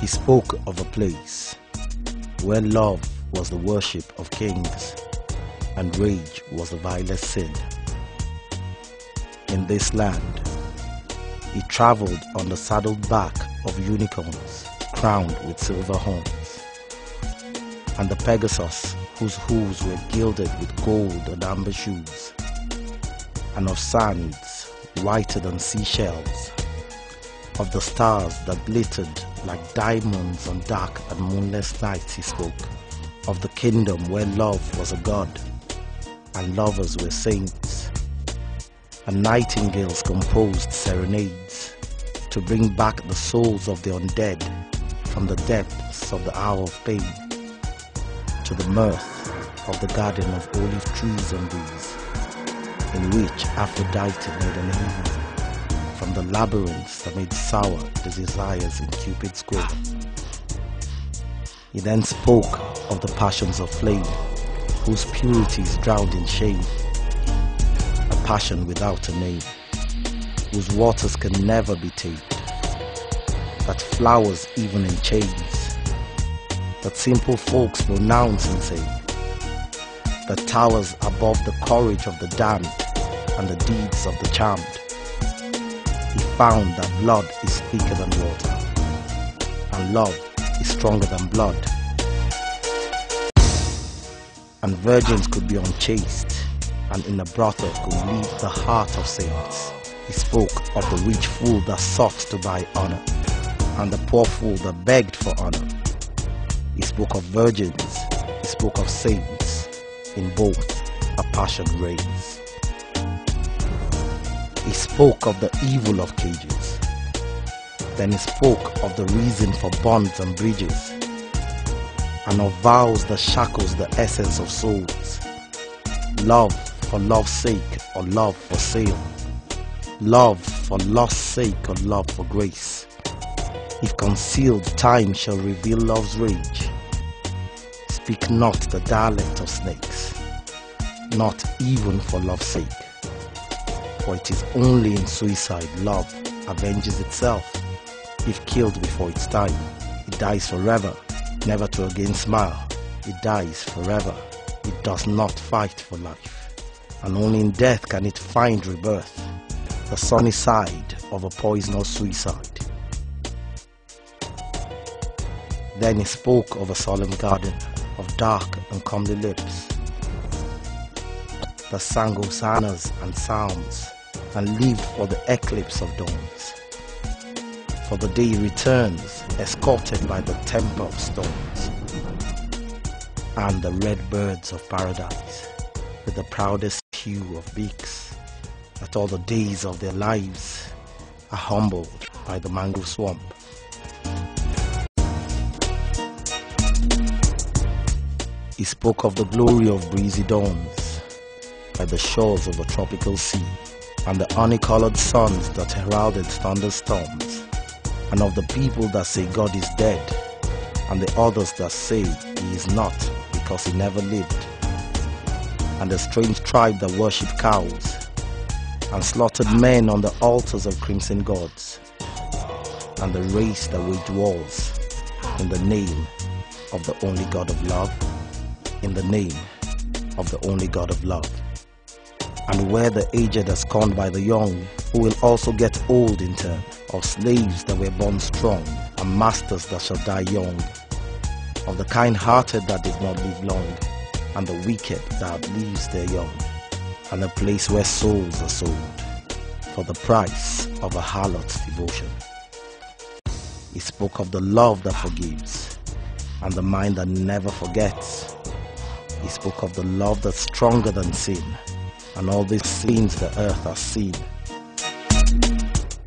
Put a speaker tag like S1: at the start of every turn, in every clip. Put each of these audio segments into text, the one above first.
S1: He spoke of a place where love was the worship of kings and rage was the vilest sin. In this land, he traveled on the saddled back of unicorns crowned with silver horns, and the Pegasus whose hooves were gilded with gold and amber shoes, and of sands whiter than seashells, of the stars that glittered like diamonds on dark and moonless nights. He spoke of the kingdom where love was a god and lovers were saints, and nightingales composed serenades to bring back the souls of the undead from the depths of the hour of pain to the mirth of the garden of olive trees and bees, in which Aphrodite made an haven from the labyrinths that made sour the desires in Cupid's grove. He then spoke of the passions of flame, whose purity is drowned in shame, a passion without a name, whose waters can never be tamed, that flowers even in chains, that simple folks pronounce and say, that towers above the courage of the damned and the deeds of the charmed. He found that blood is thicker than water, and love is stronger than blood, and virgins could be unchaste, and in a brothel could leave the heart of saints. He spoke of the rich fool that sought to buy honor, and the poor fool that begged for honor. He spoke of virgins, he spoke of saints, in both a passion reigns. He spoke of the evil of cages, then he spoke of the reason for bonds and bridges, and of vows that shackles the essence of souls, love for love's sake or love for sale, love for love's sake or love for grace. If concealed, time shall reveal love's rage. Speak not the dialect of snakes, not even for love's sake. For it is only in suicide love avenges itself. If killed before its time, it dies forever, never to again smile. It dies forever. It does not fight for life, and only in death can it find rebirth, the sunny side of a poisonous suicide. Then he spoke of a solemn garden of dark and comely lips that sang hosannas and psalms and lived for the eclipse of dawns. For the day returns, escorted by the temper of storms, and the red birds of paradise with the proudest hue of beaks, that all the days of their lives are humbled by the mangrove swamp. He spoke of the glory of breezy dawns by the shores of the tropical sea, and the honey-colored suns that heralded thunderstorms, and of the people that say God is dead, and the others that say he is not because he never lived, and the strange tribe that worship cows, and slaughtered men on the altars of crimson gods, and the race that waged wars in the name of the only God of love, in the name of the only God of love. And where the aged are scorned by the young, who will also get old in turn, of slaves that were born strong, and masters that shall die young, of the kind-hearted that did not live long, and the wicked that outlives their young, and a place where souls are sold for the price of a harlot's devotion. He spoke of the love that forgives, and the mind that never forgets. He spoke of the love that's stronger than sin, and all these sins the earth has seen.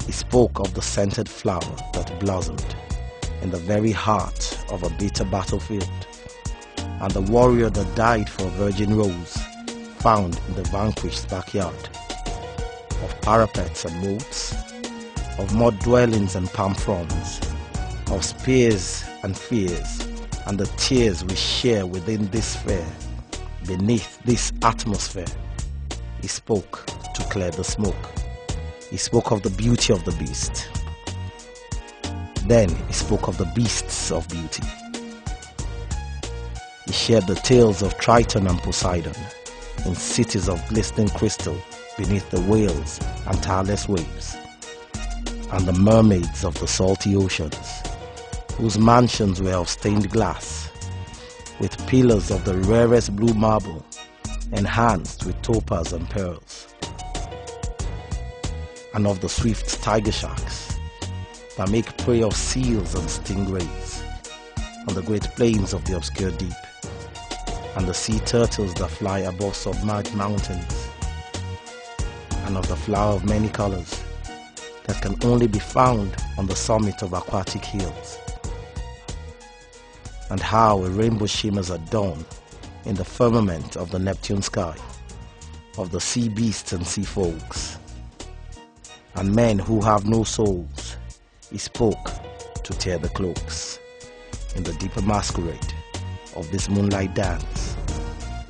S1: He spoke of the scented flower that blossomed in the very heart of a bitter battlefield, and the warrior that died for a virgin rose found in the vanquished's backyard, of parapets and moats, of mud dwellings and palm fronds, of spears and fears, and the tears we share within this sphere, beneath this atmosphere. He spoke to clear the smoke. He spoke of the beauty of the beast, Then he spoke of the beasts of beauty. He shared the tales of Triton and Poseidon in cities of glistening crystal beneath the whales and tireless waves, and the mermaids of the salty oceans, whose mansions were of stained glass, with pillars of the rarest blue marble enhanced with topaz and pearls, and of the swift tiger sharks that make prey of seals and stingrays on the great plains of the obscure deep, and the sea turtles that fly above submerged mountains, and of the flower of many colors that can only be found on the summit of aquatic hills, and how a rainbow shimmers at dawn in the firmament of the Neptune sky, of the sea beasts and sea folks, and men who have no souls. He spoke to tear the cloaks in the deeper masquerade of this moonlight dance,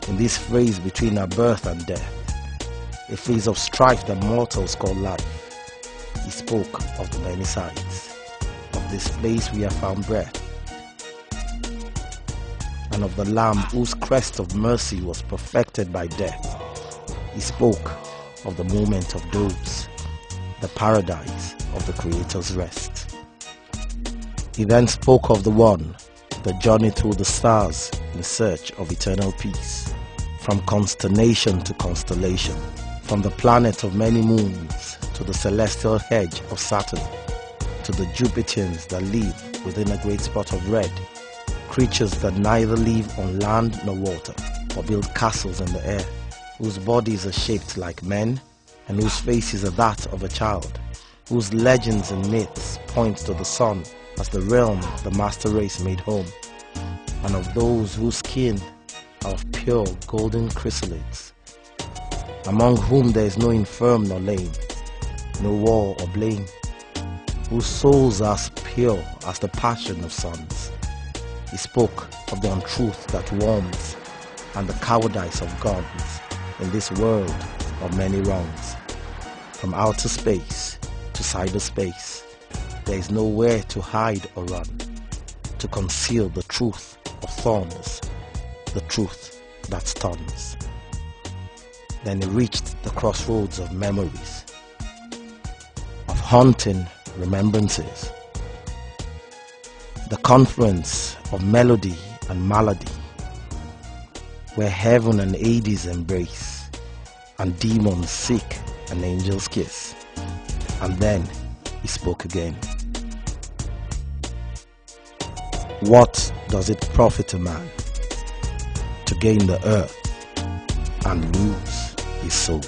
S1: in this phrase between our birth and death, a phase of strife that mortals call life. He spoke of the many sides of this place we have found breath, and of the Lamb whose crest of mercy was perfected by death. He spoke of the moment of doves, the paradise of the Creator's rest. He then spoke of the one, the journey through the stars in search of eternal peace, from consternation to constellation, from the planet of many moons to the celestial hedge of Saturn, to the Jupiters that live within a great spot of red, creatures that neither live on land nor water, or build castles in the air, whose bodies are shaped like men, and whose faces are that of a child, whose legends and myths point to the sun as the realm the master race made home, and of those whose skin are of pure golden chrysalids, among whom there is no infirm nor lame, no war or blame, whose souls are as pure as the passion of suns. He spoke of the untruth that warms and the cowardice of gods in this world of many wrongs. From outer space to cyberspace, there is nowhere to hide or run, to conceal the truth of thorns, the truth that stuns. Then he reached the crossroads of memories, of haunting remembrances, the confluence of melody and malady, where heaven and Hades embrace, and demons seek an angel's kiss. And then he spoke again. What does it profit a man to gain the earth and lose his soul?